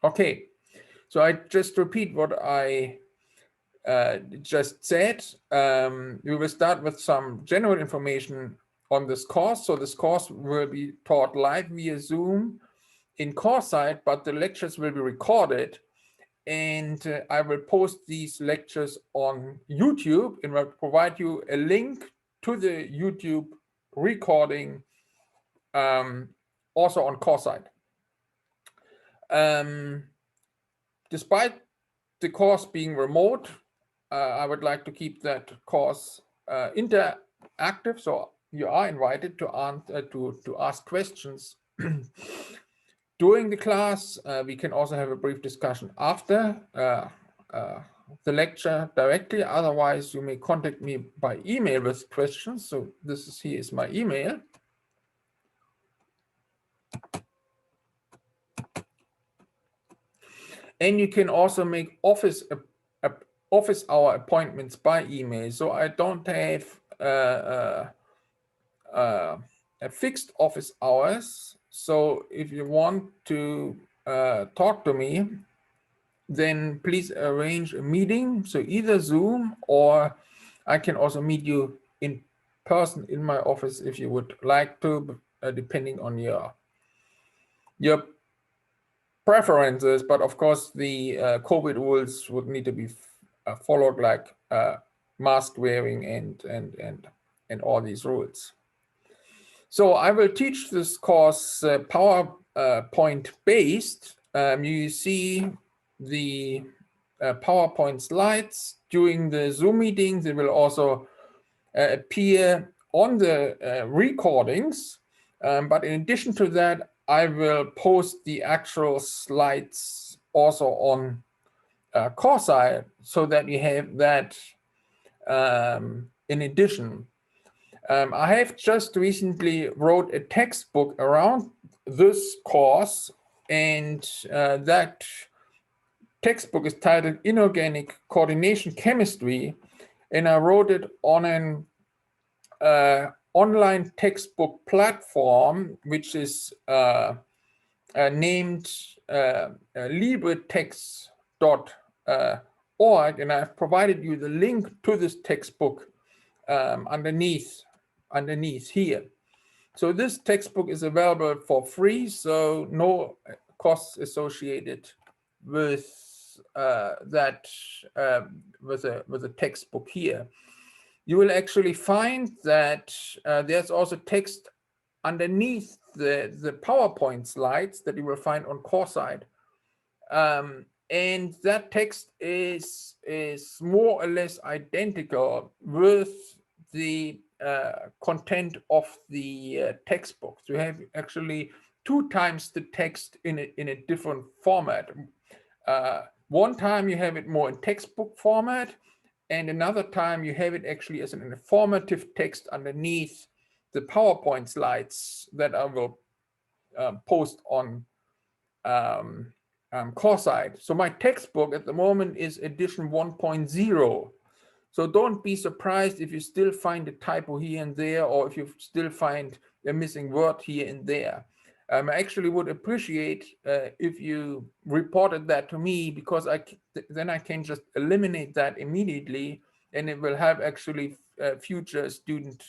Okay, so I just repeat what I just said. We will start with some general information on this course. So this course will be taught live via Zoom in CoreSite, but the lectures will be recorded, and I will post these lectures on YouTube and will provide you a link to the YouTube recording also on CoreSite. Despite the course being remote, I would like to keep that course interactive, so you are invited to ask questions during the class. We can also have a brief discussion after the lecture directly. Otherwise, you may contact me by email with questions. So here is my email. And you can also make office hour appointments by email. So I don't have a fixed office hours. So if you want to talk to me, then please arrange a meeting. So either Zoom, or I can also meet you in person in my office if you would like to, depending on your preferences. But of course, the COVID rules would need to be followed, like mask wearing and all these rules. So I will teach this course PowerPoint based. You see the PowerPoint slides during the Zoom meetings. They will also appear on the recordings. But in addition to that, I will post the actual slides also on CoreSite, so that you have that in addition. I have just recently wrote a textbook around this course, and that textbook is titled Inorganic Coordination Chemistry, and I wrote it on an online textbook platform, which is named libretext.org, and I've provided you the link to this textbook underneath here. So this textbook is available for free, so no costs associated with that with a textbook here. You will actually find that there's also text underneath the PowerPoint slides that you will find on CoreSite, and that text is more or less identical with the content of the textbook. So you have actually 2 times the text in a different format. One time you have it more in textbook format, and another time you have it actually as an informative text underneath the PowerPoint slides that I will post on CoreSite. So my textbook at the moment is edition 1.0. So don't be surprised if you still find a typo here and there, or if you still find a missing word here and there. I actually would appreciate if you reported that to me, because then I can just eliminate that immediately, and it will help actually future student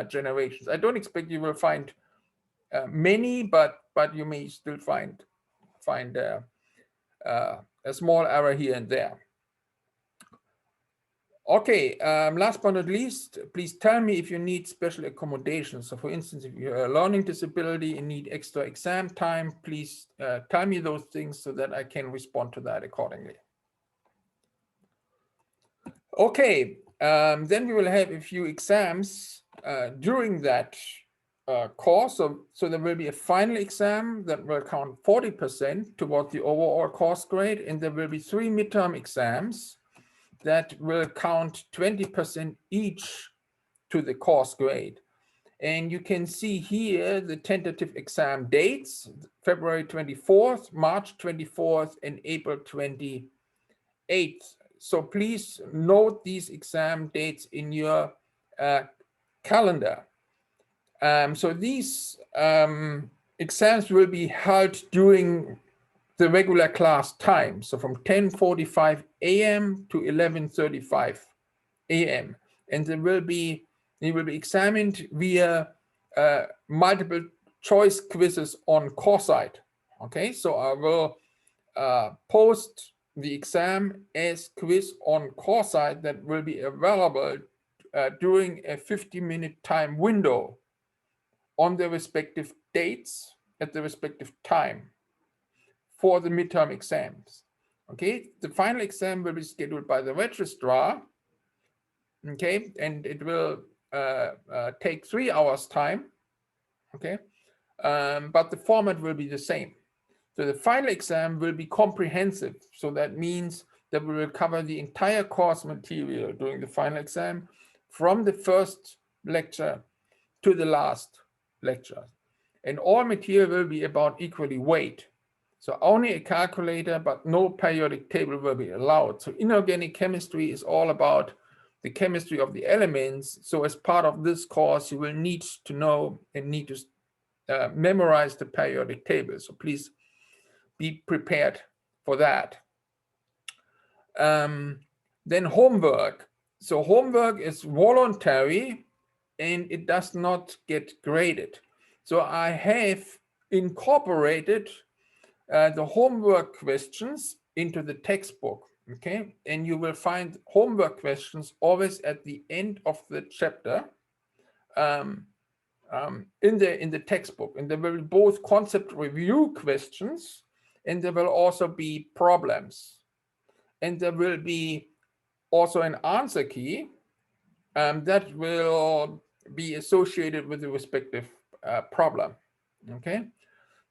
generations. I don't expect you will find many, but you may still find a small error here and there. Okay, last but not least, please tell me if you need special accommodations. So for instance, if you have a learning disability and need extra exam time, please tell me those things so that I can respond to that accordingly. Okay, then we will have a few exams during that course. So there will be a final exam that will count 40% towards the overall course grade, and there will be 3 midterm exams that will count 20% each to the course grade. And you can see here the tentative exam dates: February 24th, March 24th, and April 28th. So please note these exam dates in your calendar. So these exams will be held during the regular class time, so from 10:45 a.m. to 11:35 a.m. And they will be examined via multiple choice quizzes on CoreSite. Okay, so I will post the exam as quiz on CoreSite that will be available during a 50-minute time window on the respective dates at the respective time for the midterm exams. Okay, the final exam will be scheduled by the registrar. Okay, and it will take 3 hours time. Okay, but the format will be the same. So the final exam will be comprehensive. So that means that we will cover the entire course material during the final exam, from the first lecture to the last lecture. And all material will be about equally weight. So only a calculator, but no periodic table will be allowed. So inorganic chemistry is all about the chemistry of the elements. So as part of this course, you will need to know and need to memorize the periodic table. So please be prepared for that. Then homework. So homework is voluntary and it does not get graded. So I have incorporated the homework questions into the textbook. Okay, and you will find homework questions always at the end of the chapter in the textbook, and there will be both concept review questions and there will also be problems, and there will be also an answer key that will be associated with the respective problem. Okay,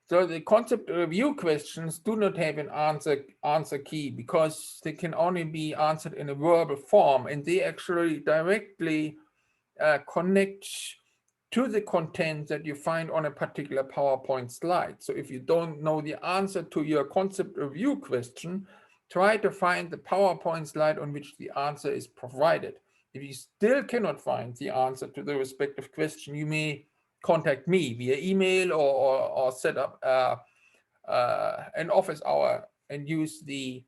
so the concept review questions do not have an answer key because they can only be answered in a verbal form, and they actually directly connect to the content that you find on a particular PowerPoint slide. So if you don't know the answer to your concept review question, try to find the PowerPoint slide on which the answer is provided. If you still cannot find the answer to the respective question, you may contact me via email or set up an office hour and use the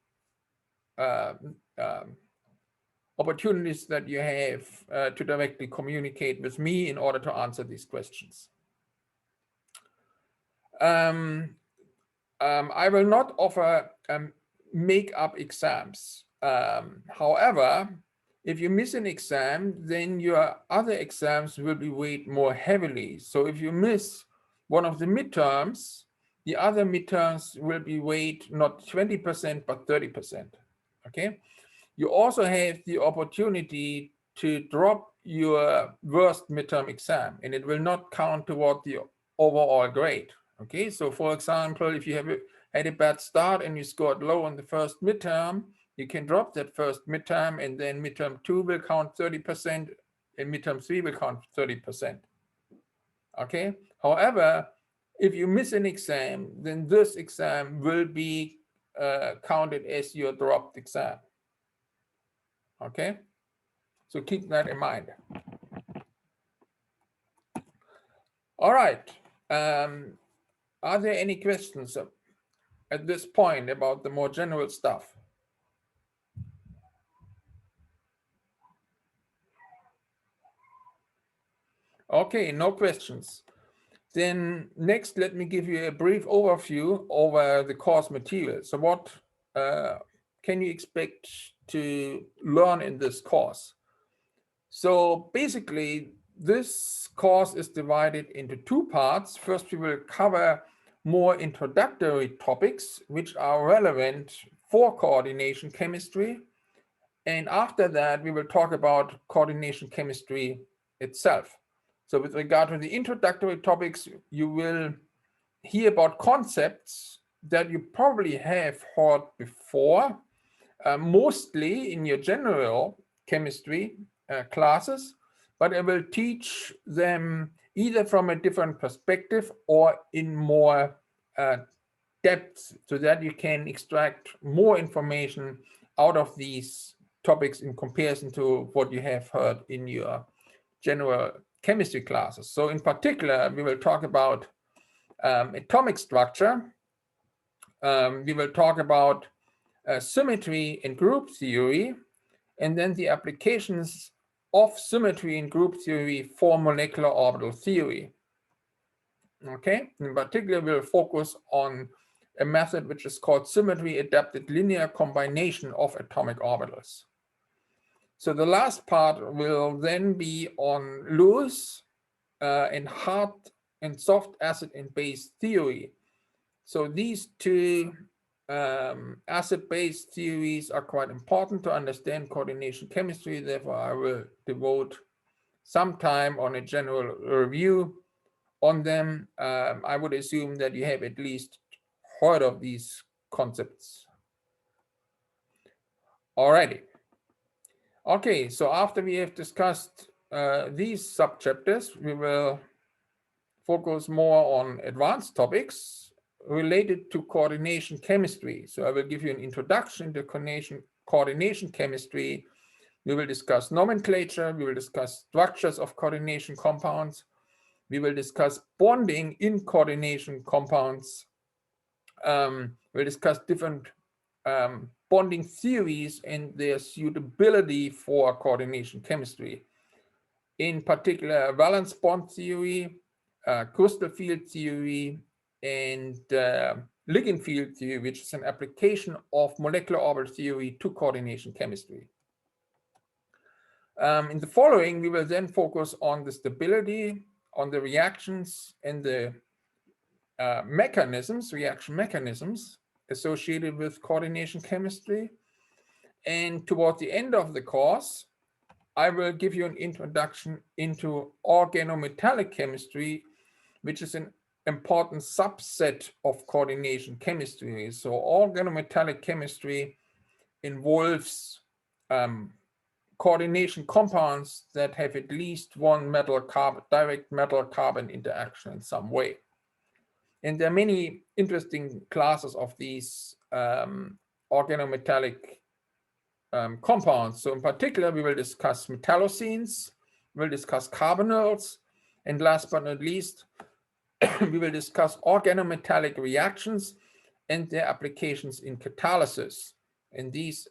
opportunities that you have to directly communicate with me in order to answer these questions. I will not offer make-up exams. However, if you miss an exam, then your other exams will be weighed more heavily. So if you miss one of the midterms, the other midterms will be weighed not 20%, but 30%. Okay. You also have the opportunity to drop your worst midterm exam, and it will not count toward the overall grade. Okay, so for example, if you have had a bad start and you scored low on the first midterm, you can drop that first midterm, and then midterm 2 will count 30%, and midterm 3 will count 30%. Okay, however, if you miss an exam, then this exam will be counted as your dropped exam. Okay, so keep that in mind. All right. Are there any questions at this point about the more general stuff? Okay, no questions. Then next, let me give you a brief overview over the course material. So what can you expect to learn in this course? So basically, this course is divided into 2 parts. First, we will cover more introductory topics which are relevant for coordination chemistry. And after that, we will talk about coordination chemistry itself. So with regard to the introductory topics, you will hear about concepts that you probably have heard before, mostly in your general chemistry classes, but I will teach them either from a different perspective or in more depth, so that you can extract more information out of these topics in comparison to what you have heard in your general chemistry classes. So in particular, we will talk about atomic structure, we will talk about symmetry in group theory, and then the applications of symmetry in group theory for molecular orbital theory. Okay, in particular, we'll focus on a method which is called symmetry adapted linear combination of atomic orbitals. So the last part will then be on Lewis and hard and soft acid and base theory. So these two acid-base theories are quite important to understand coordination chemistry. Therefore, I will devote some time on a general review on them. I would assume that you have at least heard of these concepts already. Okay, so after we have discussed these subchapters, we will focus more on advanced topics related to coordination chemistry. So I will give you an introduction to coordination chemistry. We will discuss nomenclature. We will discuss structures of coordination compounds. We will discuss bonding in coordination compounds. We'll discuss different bonding theories and their suitability for coordination chemistry. In particular, valence bond theory, crystal field theory, and ligand field theory, which is an application of molecular orbital theory to coordination chemistry. In the following, we will then focus on the stability, on the reactions, and the reaction mechanisms associated with coordination chemistry. And toward the end of the course, I will give you an introduction into organometallic chemistry, which is an important subset of coordination chemistry. So organometallic chemistry involves coordination compounds that have at least one direct metal-carbon interaction in some way. And there are many interesting classes of these organometallic compounds. So in particular, we will discuss metallocenes, we'll discuss carbonyls, and last but not least, we will discuss organometallic reactions and their applications in catalysis. And these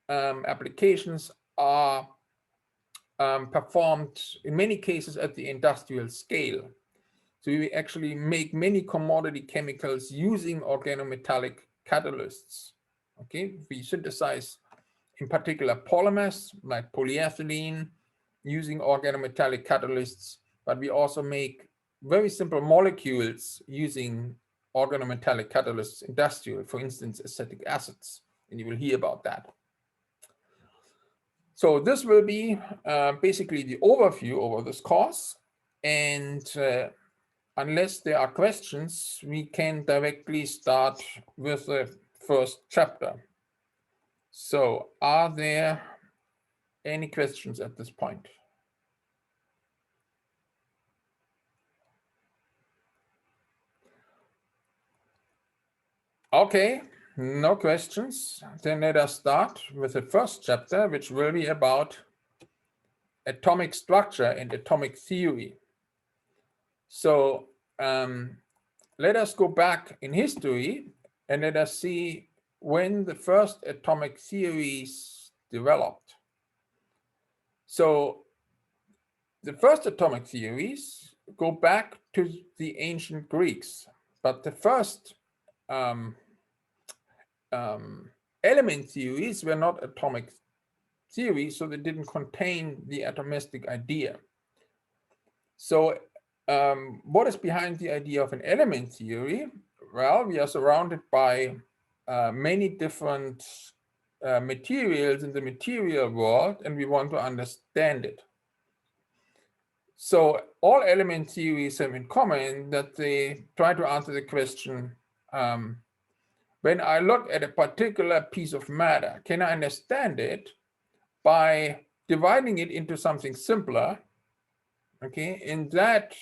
applications are performed in many cases at the industrial scale. So we actually make many commodity chemicals using organometallic catalysts. Okay, we synthesize in particular polymers like polyethylene using organometallic catalysts, but we also make very simple molecules using organometallic catalysts industrial, for instance, acetic acids, and you will hear about that. So this will be basically the overview over this course, and unless there are questions, we can directly start with the first chapter. So are there any questions at this point? Okay, no questions. Then let us start with the first chapter, which will be about atomic structure and atomic theory. So let us go back in history and let us see when the first atomic theories developed. So the first atomic theories go back to the ancient Greeks, but the first element theories were not atomic theories, so they didn't contain the atomistic idea. So what is behind the idea of an element theory? Well, we are surrounded by many different materials in the material world, and we want to understand it. So all element theories have in common that they try to answer the question, when I look at a particular piece of matter, can I understand it by dividing it into something simpler? Okay, in that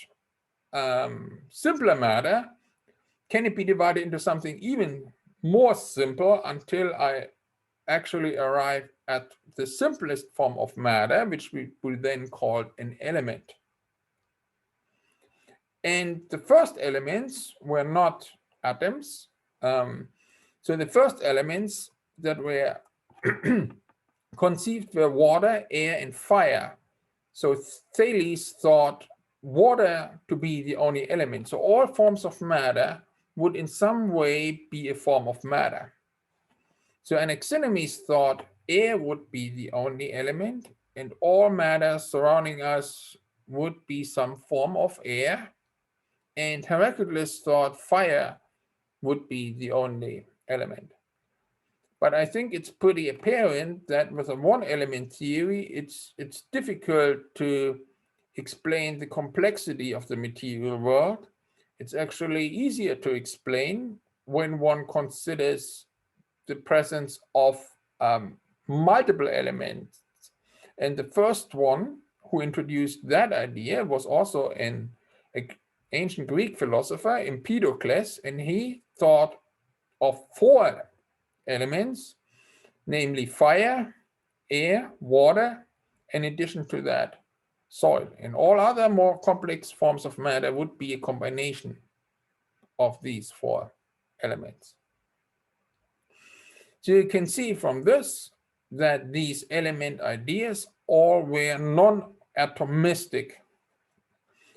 simpler matter, can it be divided into something even more simple until I actually arrive at the simplest form of matter, which we will then call an element. And the first elements were not atoms, So the first elements that were conceived were water, air, and fire. So Thales thought water to be the only element. So all forms of matter would in some way be a form of matter. So Anaximenes thought air would be the only element, and all matter surrounding us would be some form of air. And Heraclitus thought fire would be the only element. But I think it's pretty apparent that with a one-element theory, it's difficult to explain the complexity of the material world. It's actually easier to explain when one considers the presence of multiple elements. And the first one who introduced that idea was also an ancient Greek philosopher, Empedocles, and he thought of 4 elements, namely fire, air, water, and in addition to that, soil. And all other more complex forms of matter would be a combination of these 4 elements. So you can see from this that these element ideas all were non-atomistic.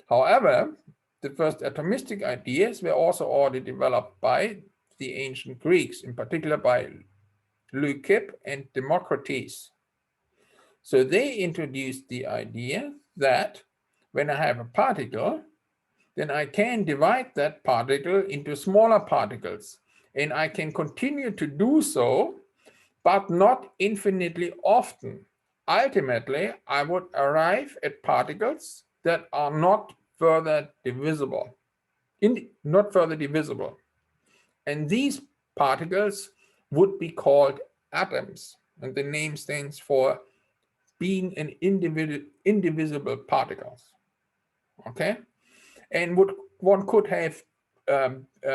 However, the first atomistic ideas were also already developed by the ancient Greeks, in particular by Leucippe and Democritus. So they introduced the idea that when I have a particle, then I can divide that particle into smaller particles. And I can continue to do so, but not infinitely often. Ultimately, I would arrive at particles that are not further divisible. And these particles would be called atoms. And the name stands for being an indivisible particles. Okay? And one could have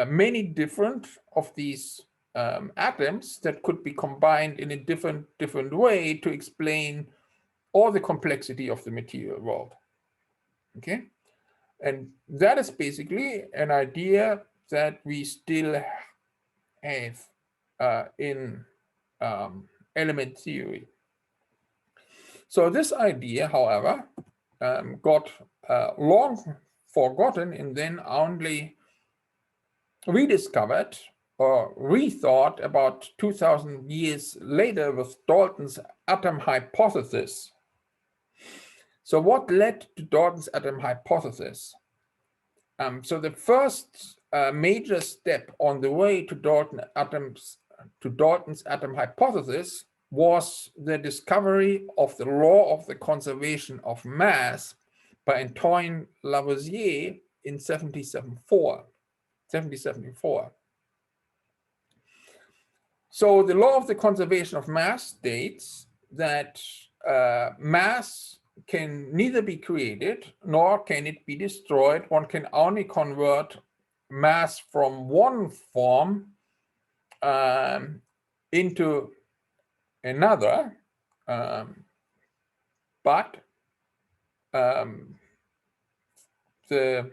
many different of these atoms that could be combined in a different way to explain all the complexity of the material world. Okay, and that is basically an idea that we still have in element theory. So this idea, however, got long forgotten and then only rediscovered or rethought about 2000 years later with Dalton's atom hypothesis. So what led to Dalton's atom hypothesis? So the first major step on the way to Dalton's atom hypothesis was the discovery of the law of the conservation of mass by Antoine Lavoisier in 1774. So the law of the conservation of mass states that mass can neither be created nor can it be destroyed. One can only convert mass from one form into another, but the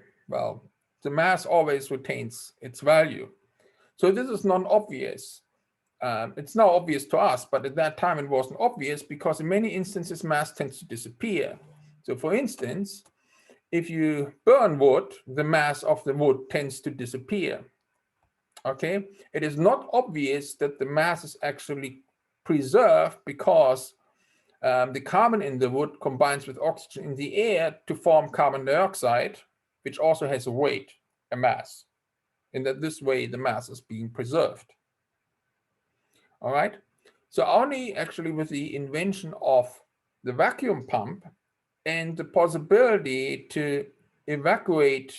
mass always retains its value. So this is non-obvious. It's now obvious to us, but at that time it wasn't obvious because in many instances mass tends to disappear. So for instance, if you burn wood, the mass of the wood tends to disappear. Okay, it is not obvious that the mass is actually preserved because the carbon in the wood combines with oxygen in the air to form carbon dioxide, which also has a weight, a mass. And that this way the mass is being preserved. All right, so only actually with the invention of the vacuum pump and the possibility to evacuate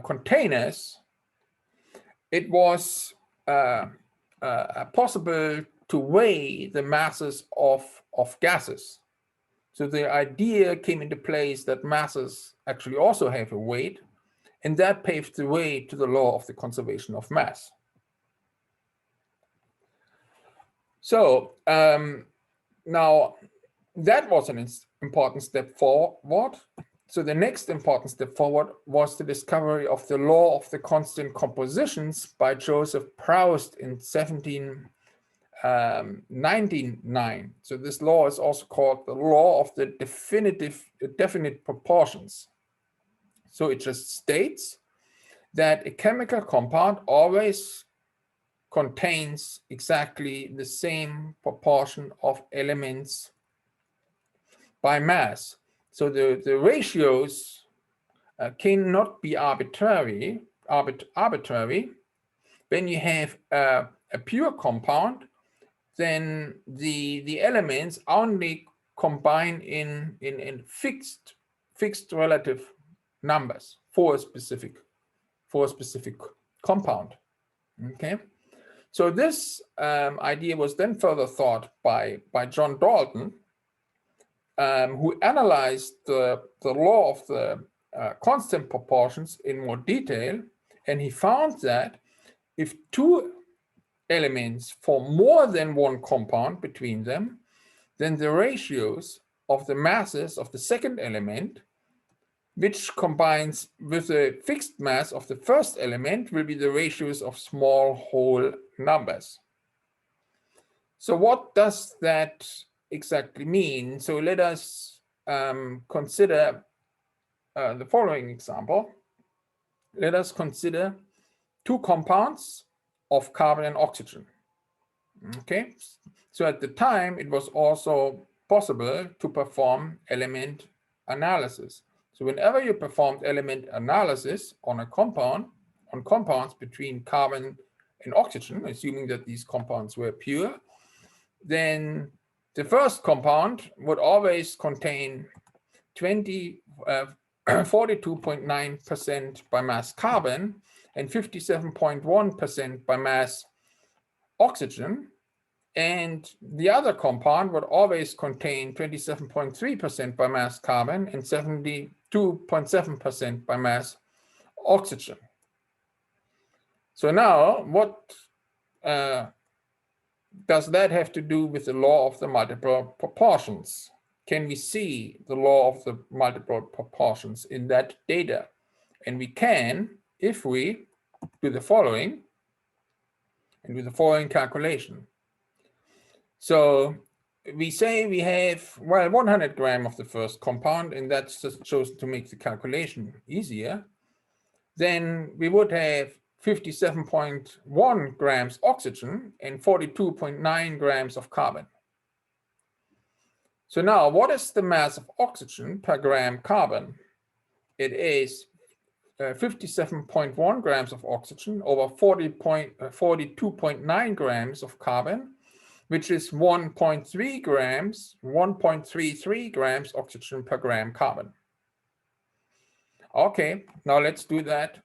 containers, it was possible to weigh the masses of gases. So the idea came into place that masses actually also have a weight, and that paved the way to the law of the conservation of mass. So now that was an important step forward. So the next important step forward was the discovery of the law of the constant compositions by Joseph Proust in 1799. So this law is also called the law of the definite proportions. So it just states that a chemical compound always contains exactly the same proportion of elements by mass. So the ratios cannot be arbitrary. When you have a pure compound, then the elements only combine in fixed relative numbers for a specific compound. Okay, so this idea was then further thought by John Dalton, who analyzed the law of the constant proportions in more detail, and he found that if two elements form more than one compound between them, then the ratios of the masses of the second element, which combines with the fixed mass of the first element, will be the ratios of small whole numbers. So what does that exactly mean? So let us consider the following example. Let us consider two compounds of carbon and oxygen. Okay, so at the time it was also possible to perform element analysis. So whenever you performed element analysis on a compound, on compounds between carbon and oxygen, assuming that these compounds were pure, then the first compound would always contain 42.9% by mass carbon and 57.1% by mass oxygen, and the other compound would always contain 27.3% by mass carbon and 72.7% by mass oxygen. So now, what does that have to do with the law of the multiple proportions? Can we see the law of the multiple proportions in that data? And we can if we do the following, and do the following calculation. So we say we have, well, 100 grams of the first compound, and that's just chosen to make the calculation easier. Then we would have 57.1 grams oxygen and 42.9 grams of carbon. So now, what is the mass of oxygen per gram carbon? It is 57.1 grams of oxygen over 42.9 grams of carbon, which is 1.33 grams oxygen per gram carbon. Okay, now let's do that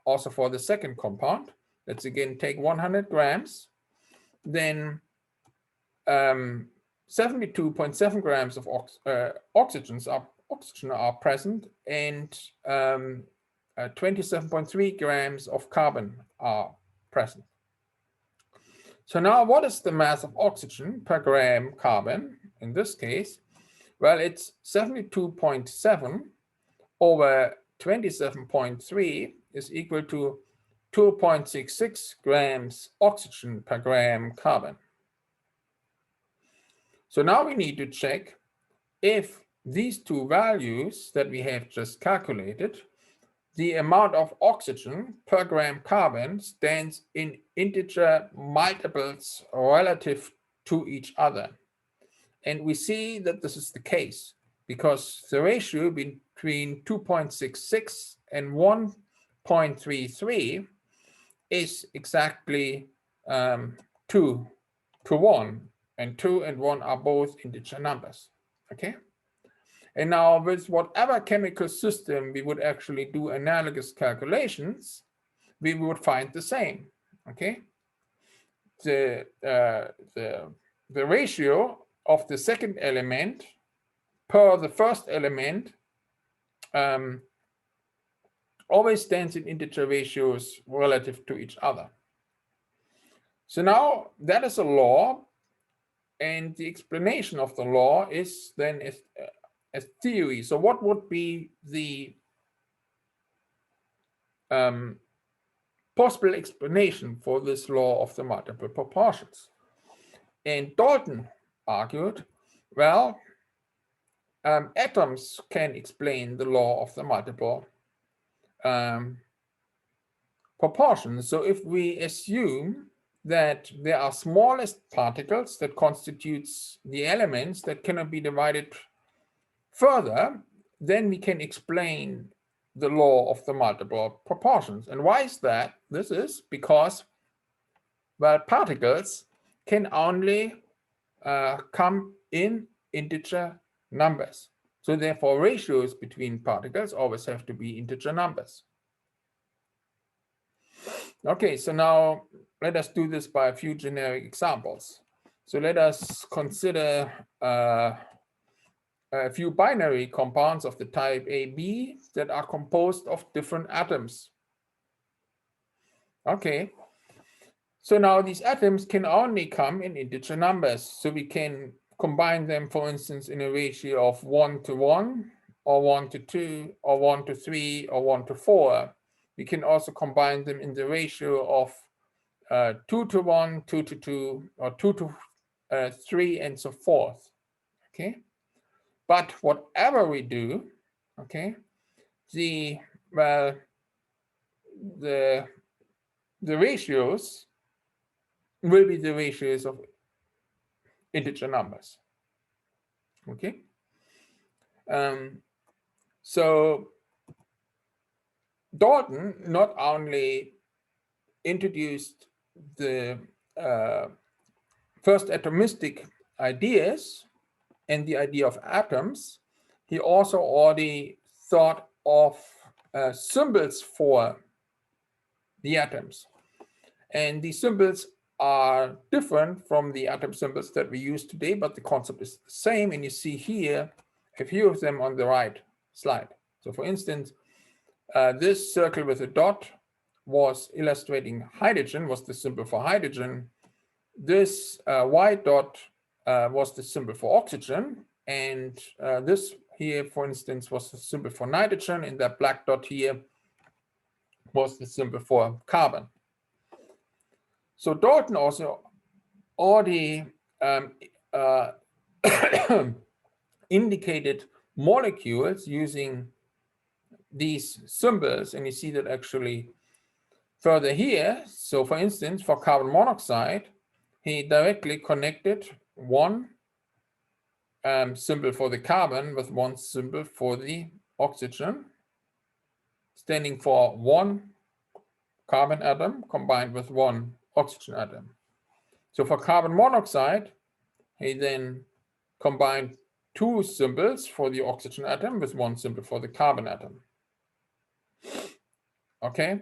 also for the second compound. Let's again take 100 grams, then 72.7 grams of oxygen are present, and 27.3 grams of carbon are present. So now, what is the mass of oxygen per gram carbon in this case? Well, it's 72.7 over 27.3 is equal to 2.66 grams oxygen per gram carbon. So now we need to check if these two values that we have just calculated, the amount of oxygen per gram carbon stands in integer multiples relative to each other. And we see that this is the case because the ratio between 2.66 and 1.33 is exactly 2 to 1, and 2 and 1 are both integer numbers. Okay. And now with whatever chemical system we would actually do analogous calculations, we would find the same. Okay. The ratio of the second element per the first element always stands in integer ratios relative to each other. So now that is a law, and the explanation of the law is then theory. So what would be the possible explanation for this law of the multiple proportions? And Dalton argued, well, atoms can explain the law of the multiple proportions. So if we assume that there are smallest particles that constitutes the elements that cannot be divided further, then we can explain the law of the multiple proportions. And why is that? This is because, well, particles can only come in integer numbers. So therefore, ratios between particles always have to be integer numbers. Okay, so now let us do this by a few generic examples. So let us consider a few binary compounds of the type AB that are composed of different atoms. Okay, so now these atoms can only come in integer numbers. So we can combine them, for instance, in a ratio of 1 to 1, or 1 to 2, or 1 to 3, or 1 to 4. We can also combine them in the ratio of 2 to 1, 2 to 2, or 2 to 3, and so forth. Okay, but whatever we do, okay, the ratios will be the ratios of integer numbers. Okay, so Dalton not only introduced the first atomistic ideas and the idea of atoms, he also already thought of symbols for the atoms. And these symbols are different from the atom symbols that we use today, but the concept is the same. And you see here a few of them on the right slide. So for instance, this circle with a dot was illustrating hydrogen, was the symbol for hydrogen. This white dot was the symbol for oxygen. And this here, for instance, was the symbol for nitrogen. And that black dot here was the symbol for carbon. So Dalton also already indicated molecules using these symbols, and you see that actually further here. So for instance, for carbon monoxide, he directly connected one symbol for the carbon with one symbol for the oxygen, standing for one carbon atom combined with one oxygen atom. So for carbon monoxide, he then combined two symbols for the oxygen atom with one symbol for the carbon atom. Okay,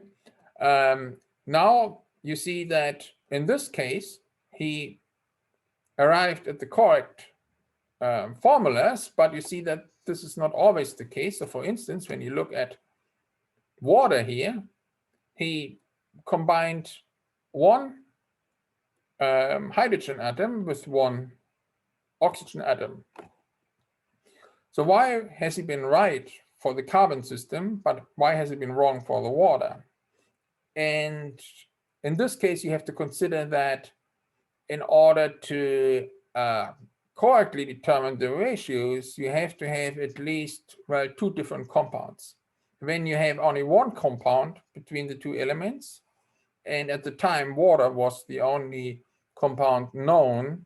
now you see that in this case, he arrived at the correct formulas, but you see that this is not always the case. So for instance, when you look at water here, he combined one hydrogen atom with one oxygen atom. So why has he been right for the carbon system, but why has he been wrong for the water? And in this case, you have to consider that in order to correctly determine the ratios, you have to have at least, well, two different compounds. When you have only one compound between the two elements, and at the time water was the only compound known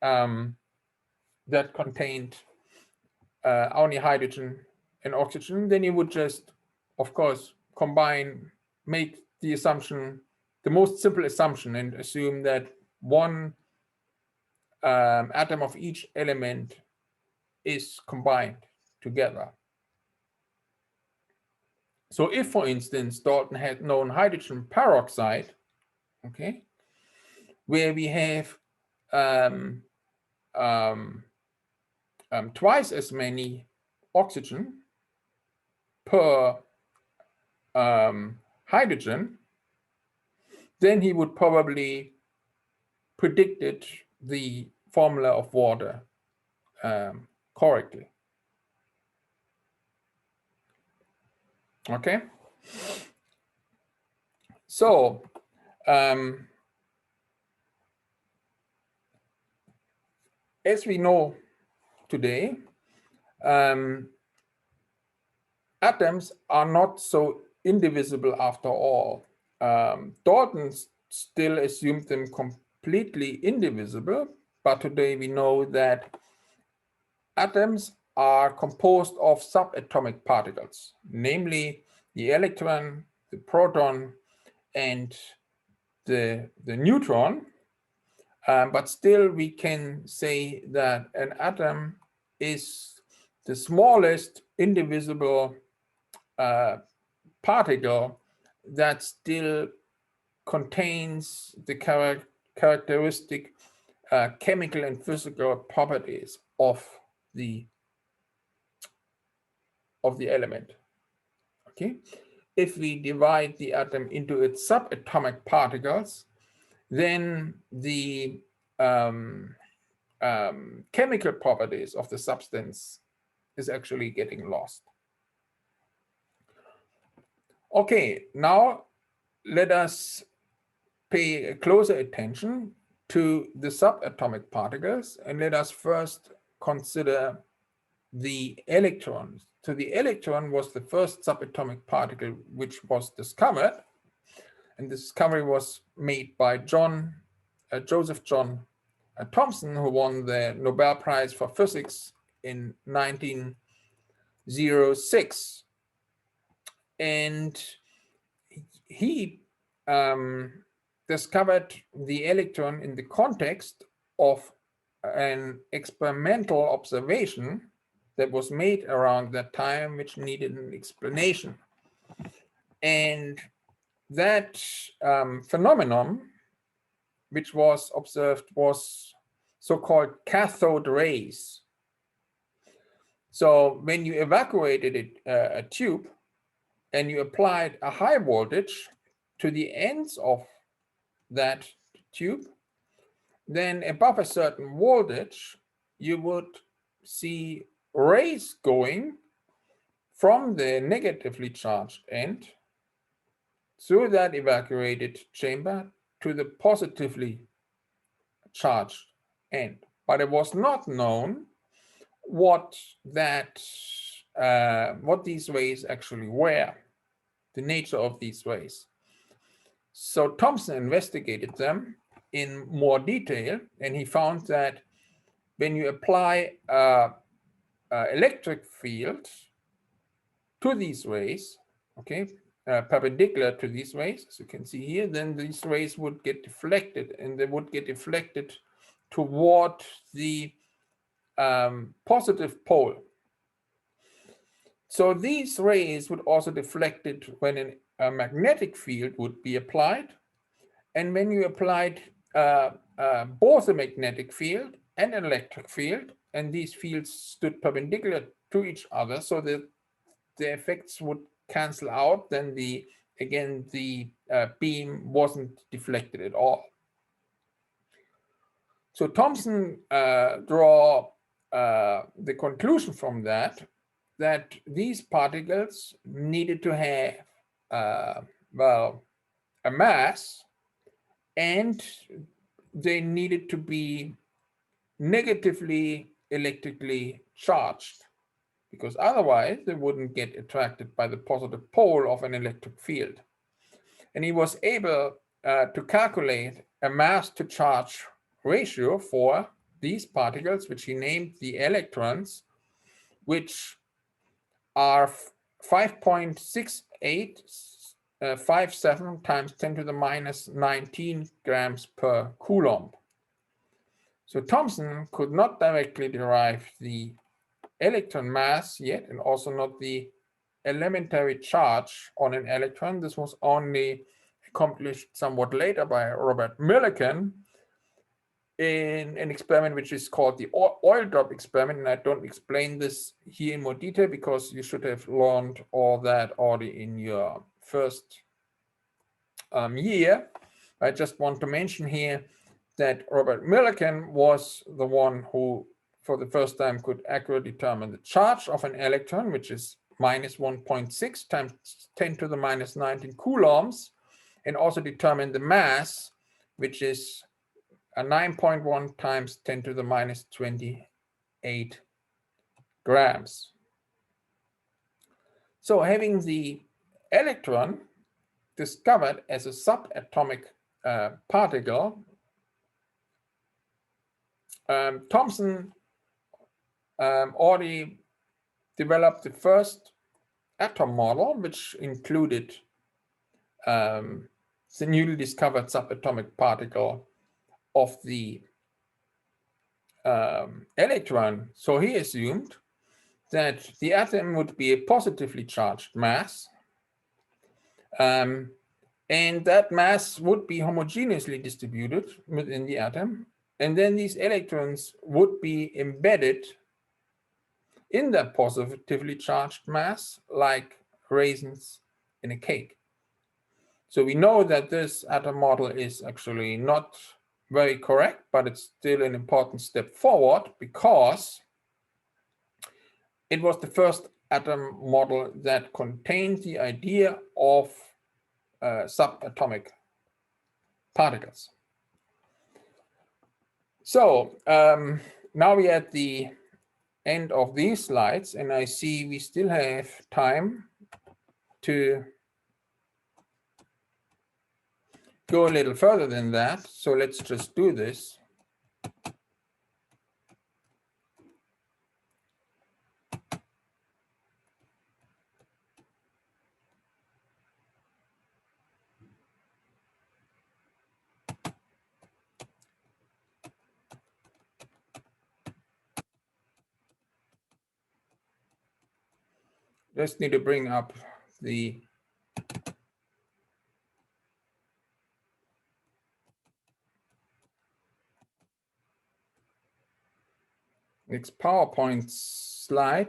that contained only hydrogen and oxygen, then you would just, of course, combine, make the assumption, the most simple assumption, and assume that one atom of each element is combined together. So if, for instance, Dalton had known hydrogen peroxide, okay, where we have twice as many oxygen per hydrogen, then he would probably predicted the formula of water correctly. Okay. So as we know today, atoms are not so indivisible after all. Dalton still assumed them completely indivisible, but today we know that atoms are composed of subatomic particles, namely the electron, the proton, and the neutron. But still, we can say that an atom is the smallest indivisible particle that still contains the characteristic chemical and physical properties of the element. Okay, if we divide the atom into its subatomic particles, then the chemical properties of the substance is actually getting lost. Okay, now let us pay closer attention to the subatomic particles, and let us first consider the electrons. So the electron was the first subatomic particle which was discovered, and the discovery was made by Joseph John Thomson, who won the Nobel Prize for Physics in 1906. And he discovered the electron in the context of an experimental observation that was made around that time, which needed an explanation. And that phenomenon, which was observed, was so-called cathode rays. So when you evacuated a tube and you applied a high voltage to the ends of that tube, then above a certain voltage, you would see rays going from the negatively charged end through that evacuated chamber to the positively charged end. But it was not known what these rays actually were, the nature of these rays. So Thomson investigated them in more detail, and he found that when you apply an electric field to these rays, okay, perpendicular to these rays, as you can see here, then these rays would get deflected, and they would get deflected toward the positive pole. So these rays would also deflect it when a magnetic field would be applied. And when you applied both a magnetic field and an electric field, and these fields stood perpendicular to each other, so that the effects would cancel out, then the beam wasn't deflected at all. So Thomson draw the conclusion from that these particles needed to have a mass, and they needed to be negatively electrically charged, because otherwise they wouldn't get attracted by the positive pole of an electric field. And he was able to calculate a mass to charge ratio for these particles, which he named the electrons, which are 5.6857 times 10 to the minus 19 grams per coulomb. So Thomson could not directly derive the electron mass yet, and also not the elementary charge on an electron. This was only accomplished somewhat later by Robert Millikan in an experiment which is called the oil drop experiment. And I don't explain this here in more detail because you should have learned all that already in your first year. I just want to mention here that Robert Millikan was the one who, for the first time, could accurately determine the charge of an electron, which is minus 1.6 times 10 to the minus 19 coulombs, and also determine the mass, which is a 9.1 times 10 to the minus 28 grams. So having the electron discovered as a subatomic particle, Thomson already developed the first atom model, which included the newly discovered subatomic particle of the electron. So he assumed that the atom would be a positively charged mass, and that mass would be homogeneously distributed within the atom, and then these electrons would be embedded in that positively charged mass like raisins in a cake. So we know that this atom model is actually not very correct, but it's still an important step forward because it was the first atom model that contained the idea of subatomic particles. So now we're at the end of these slides, and I see we still have time to go a little further than that. So let's just do this. Just need to bring up the next PowerPoint slide.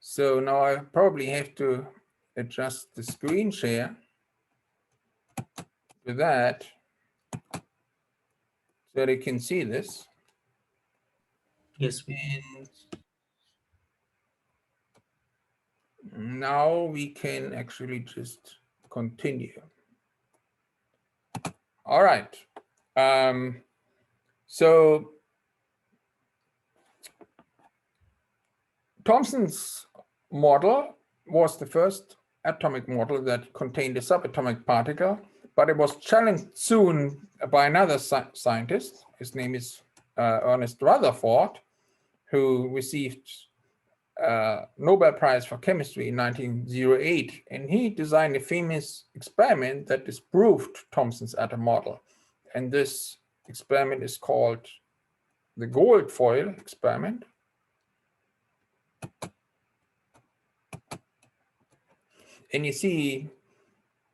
So now I probably have to adjust the screen share to that so they can see this. Yes. And now we can actually just continue. All right. So Thomson's model was the first atomic model that contained a subatomic particle, but it was challenged soon by another scientist. His name is Ernest Rutherford, who received Nobel Prize for Chemistry in 1908, and he designed a famous experiment that disproved Thomson's atom model. And this experiment is called the gold foil experiment. And you see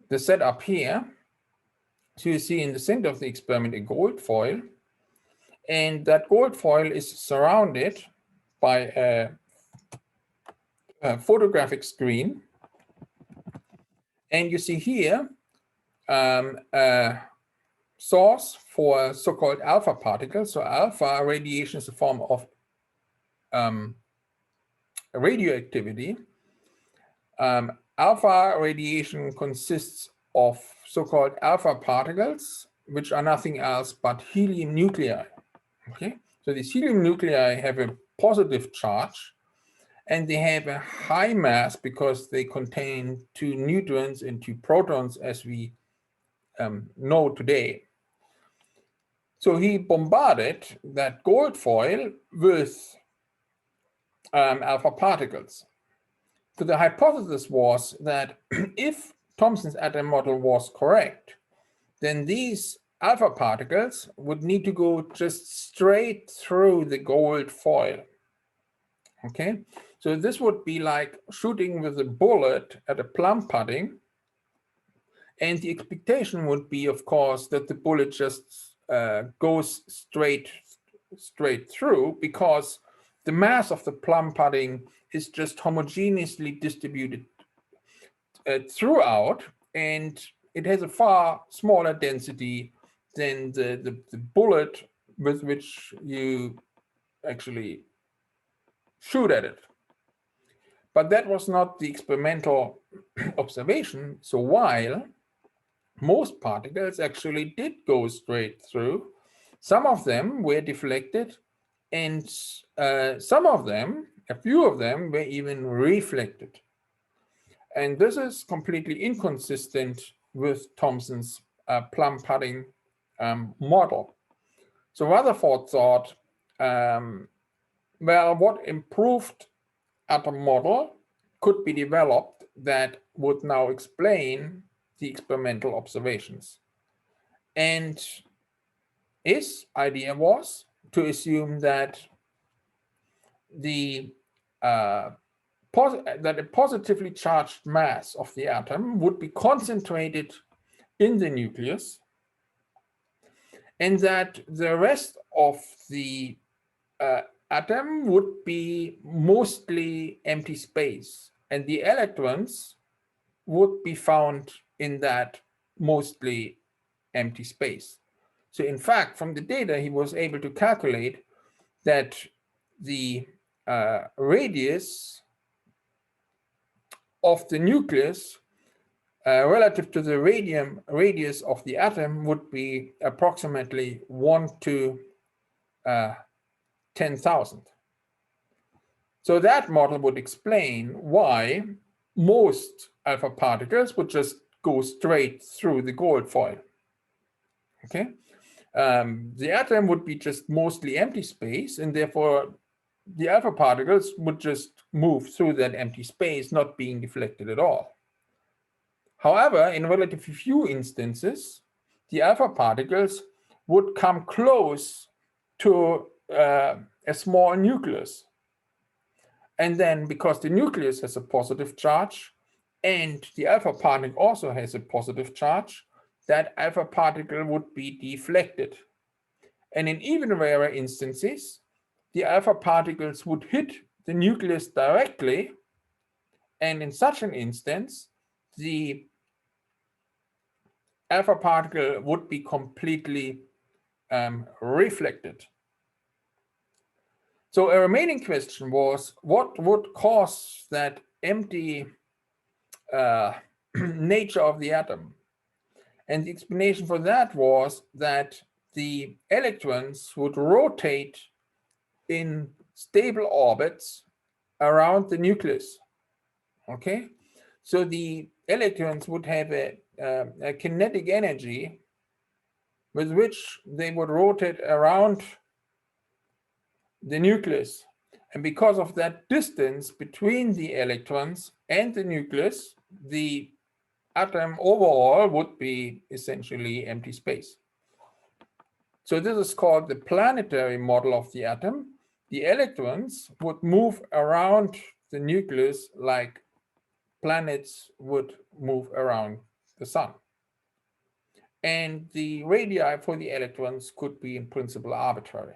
the setup here. So you see in the center of the experiment a gold foil, and that gold foil is surrounded by a photographic screen. And you see here a source for so-called alpha particles. So alpha radiation is a form of radioactivity. Alpha radiation consists of so-called alpha particles, which are nothing else but helium nuclei. Okay, so these helium nuclei have a positive charge, and they have a high mass because they contain 2 neutrons and 2 protons, as we know today. So he bombarded that gold foil with alpha particles. So the hypothesis was that if Thomson's atom model was correct, then these alpha particles would need to go just straight through the gold foil. Okay, so this would be like shooting with a bullet at a plum pudding. And the expectation would be, of course, that the bullet just goes straight through, because the mass of the plum pudding is just homogeneously distributed throughout, and it has a far smaller density than the bullet with which you actually shoot at it. But that was not the experimental observation. So while most particles actually did go straight through, some of them were deflected, and some of them, a few of them, were even reflected. And this is completely inconsistent with Thomson's plum pudding model. So Rutherford thought, well, what improved atom model could be developed that would now explain the experimental observations? And his idea was to assume that the that a positively charged mass of the atom would be concentrated in the nucleus, and that the rest of the atom would be mostly empty space, and the electrons would be found in that mostly empty space. So in fact, from the data, he was able to calculate that the radius of the nucleus relative to the radius of the atom would be approximately 1 to 10,000. So that model would explain why most alpha particles would just go straight through the gold foil. Okay, the atom would be just mostly empty space, and therefore the alpha particles would just move through that empty space, not being deflected at all. However, in relatively few instances, the alpha particles would come close to a small nucleus. And then, because the nucleus has a positive charge and the alpha particle also has a positive charge, that alpha particle would be deflected. And in even rarer instances, the alpha particles would hit the nucleus directly, and in such an instance, the alpha particle would be completely reflected. So a remaining question was, what would cause that empty nature of the atom? And the explanation for that was that the electrons would rotate in stable orbits around the nucleus. Okay, so the electrons would have a kinetic energy with which they would rotate around the nucleus. And because of that distance between the electrons and the nucleus, the atom overall would be essentially empty space. So this is called the planetary model of the atom. The electrons would move around the nucleus like planets would move around the sun. And the radii for the electrons could be in principle arbitrary.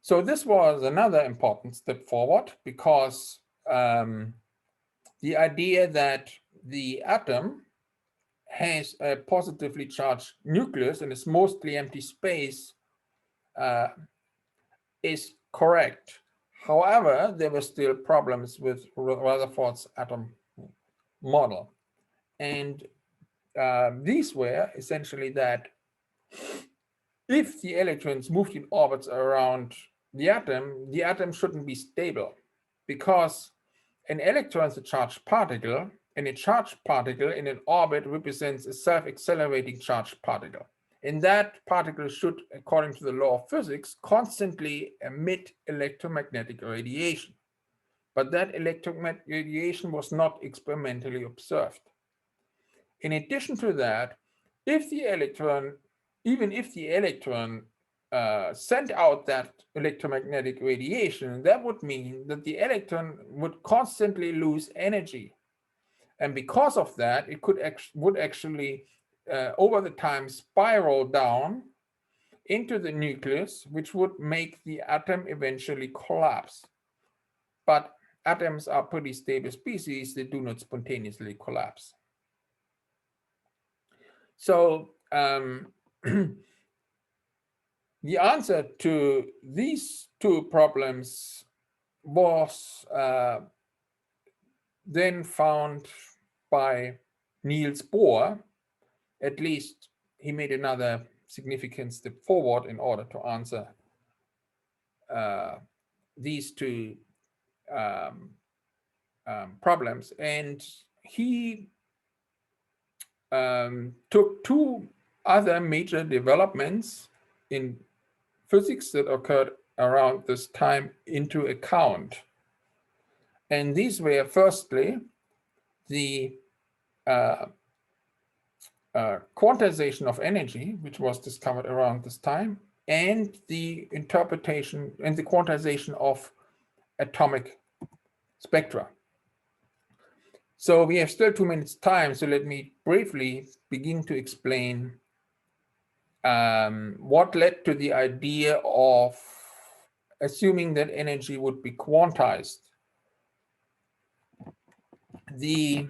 So this was another important step forward, because the idea that the atom has a positively charged nucleus and is mostly empty space is correct. However, there were still problems with Rutherford's atom model. And these were essentially that if the electrons moved in orbits around the atom shouldn't be stable, because an electron is a charged particle, and a charged particle in an orbit represents a self-accelerating charged particle. And that particle should, according to the law of physics, constantly emit electromagnetic radiation. But that electromagnetic radiation was not experimentally observed. In addition to that, even if the electron sent out that electromagnetic radiation, that would mean that the electron would constantly lose energy. And because of that, it would actually, over the time, spiral down into the nucleus, which would make the atom eventually collapse. But atoms are pretty stable species. They do not spontaneously collapse. So the answer to these two problems was then found by Niels Bohr. At least he made another significant step forward in order to answer these two problems. And he took two other major developments in physics that occurred around this time into account. And these were, firstly, the quantization of energy, which was discovered around this time, and the interpretation and the quantization of atomic spectra. So we have still 2 minutes time, so let me briefly begin to explain what led to the idea of assuming that energy would be quantized. The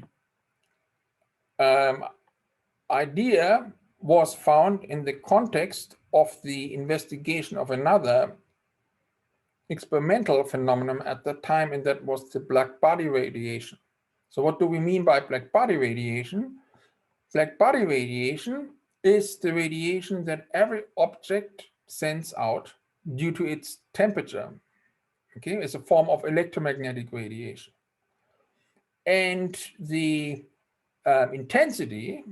idea was found in the context of the investigation of another experimental phenomenon at that time, and that was the black body radiation. So what do we mean by black body radiation? Black body radiation is the radiation that every object sends out due to its temperature. Okay, it's a form of electromagnetic radiation. And the intensity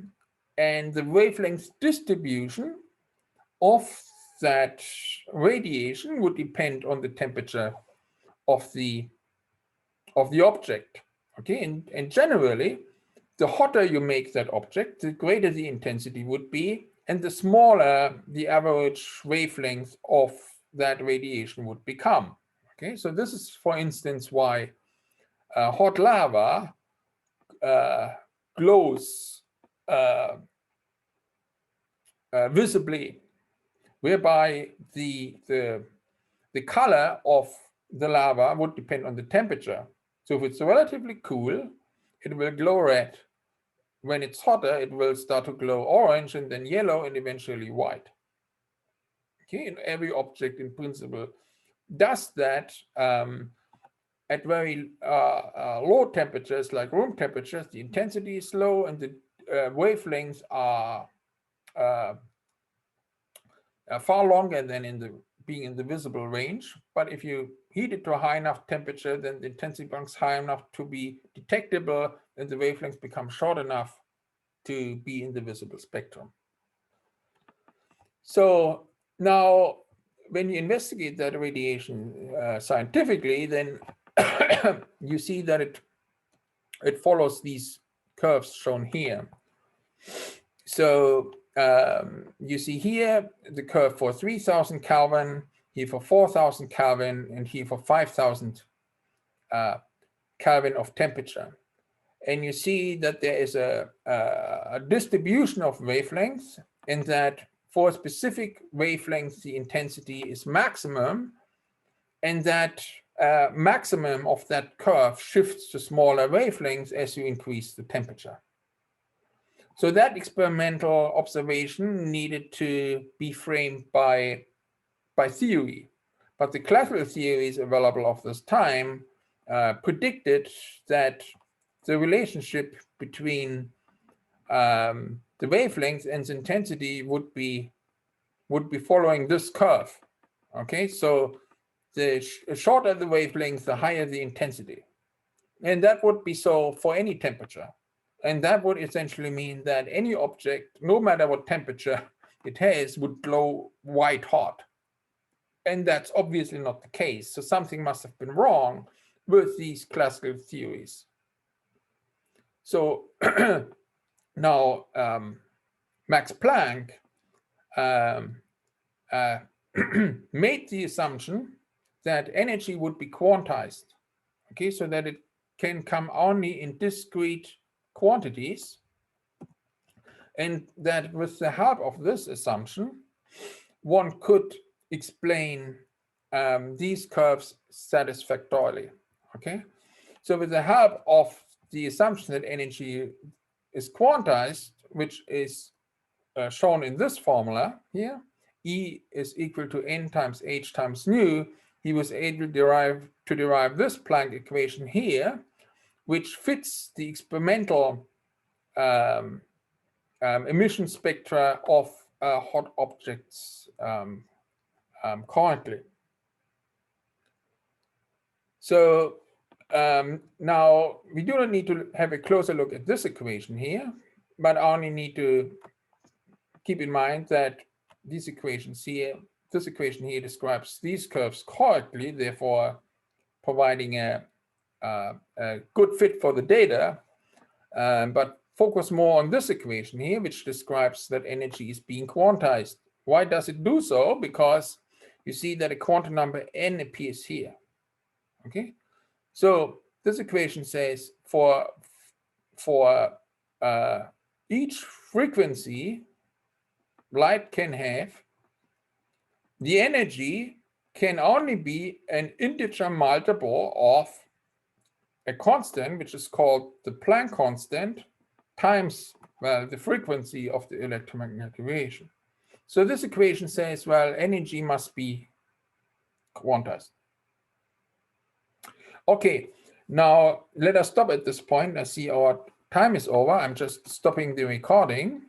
and the wavelength distribution of that radiation would depend on the temperature of the object. Okay, and generally, the hotter you make that object, the greater the intensity would be, and the smaller the average wavelength of that radiation would become. Okay, so this is, for instance, why hot lava glows visibly, whereby the color of the lava would depend on the temperature. So if it's relatively cool, it will glow red. When it's hotter, it will start to glow orange and then yellow and eventually white. Okay, and every object in principle does that at very low temperatures, like room temperatures. The intensity is low and the wavelengths are far longer than being in the visible range. But if you heat it to a high enough temperature, then the intensity becomes high enough to be detectable, and the wavelengths become short enough to be in the visible spectrum. So now, when you investigate that radiation scientifically, then you see that it follows these curves shown here. So you see here the curve for 3000 Kelvin, here for 4000 Kelvin, and here for 5000 Kelvin of temperature. And you see that there is a distribution of wavelengths, and that for specific wavelengths, the intensity is maximum, and that maximum of that curve shifts to smaller wavelengths as you increase the temperature. So that experimental observation needed to be framed by theory, but the classical theories available of this time predicted that the relationship between the wavelength and the intensity would be following this curve. Okay, so the shorter the wavelength, the higher the intensity, and that would be so for any temperature. And that would essentially mean that any object, no matter what temperature it has, would glow white hot. And that's obviously not the case. So something must have been wrong with these classical theories. So now Max Planck made the assumption that energy would be quantized, okay, so that it can come only in discrete quantities, and that with the help of this assumption, one could explain these curves satisfactorily. Okay, so with the help of the assumption that energy is quantized, which is shown in this formula here, E is equal to N times H times nu, he was able to derive this Planck equation here, which fits the experimental emission spectra of hot objects currently. So now we do not need to have a closer look at this equation here, but only need to keep in mind that these equations here, this equation here describes these curves correctly, therefore providing a good fit for the data, but focus more on this equation here, which describes that energy is being quantized. Why does it do so? Because you see that a quantum number n appears here. Okay, so this equation says for each frequency light can have, the energy can only be an integer multiple of a constant, which is called the Planck constant, times, well, the frequency of the electromagnetic radiation. So this equation says, well, energy must be quantized. Okay, now let us stop at this point. I see our time is over. I'm just stopping the recording.